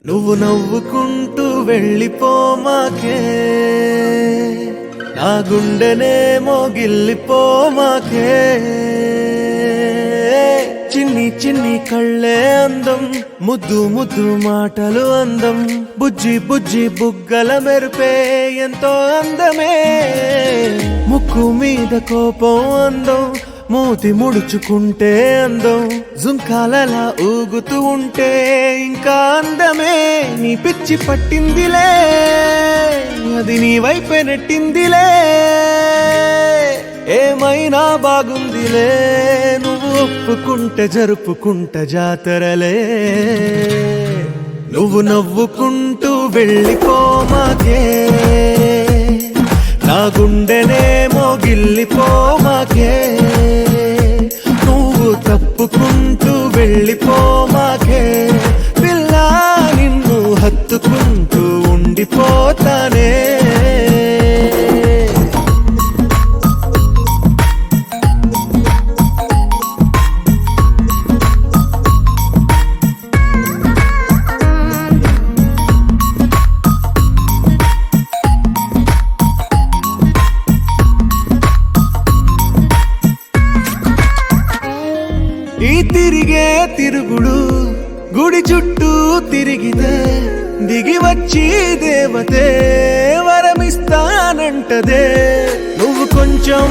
నువ్వు నవ్వుకుంటూ వెళ్ళిపోమాకే, నా గుండెనేమో గిల్లిపోమాకే. చిన్ని చిన్ని కళ్ళే అందం, ముద్దు ముద్దు మాటలు అందం, బుజ్జి బుజ్జి బుగ్గల మెరుపే ఎంతో అందమే. ముక్కు మీద కోపం అందం, మూతి ముడుచుకుంటే అందం, జుంకాలలా ఊగుతూ ఉంటే ఇంకా అందమే. నీ పిచ్చి పట్టిందిలే, అది నీ వైపే నెట్టిందిలే. ఏమైనా బాగుందిలే, నువ్వు ఒప్పుకుంటే జరుపుకుంట జాతరలే. నువ్వు నవ్వుకుంటూ వెళ్ళిపోమాకే, నా గుండెనేమో గిల్లిపోమాకే. నువ్వు తప్పుకుంటూ వెళ్ళిపోమాకే, పిల్ల నిన్ను హత్తుకుంటూ ఉండిపోతానే. ఈ తిరిగే తిరుగుడు గుడి చుట్టూ తిరిగితే, దిగి వచ్చి దేవతే వరమిస్తానంటదే. నువ్వు కొంచెం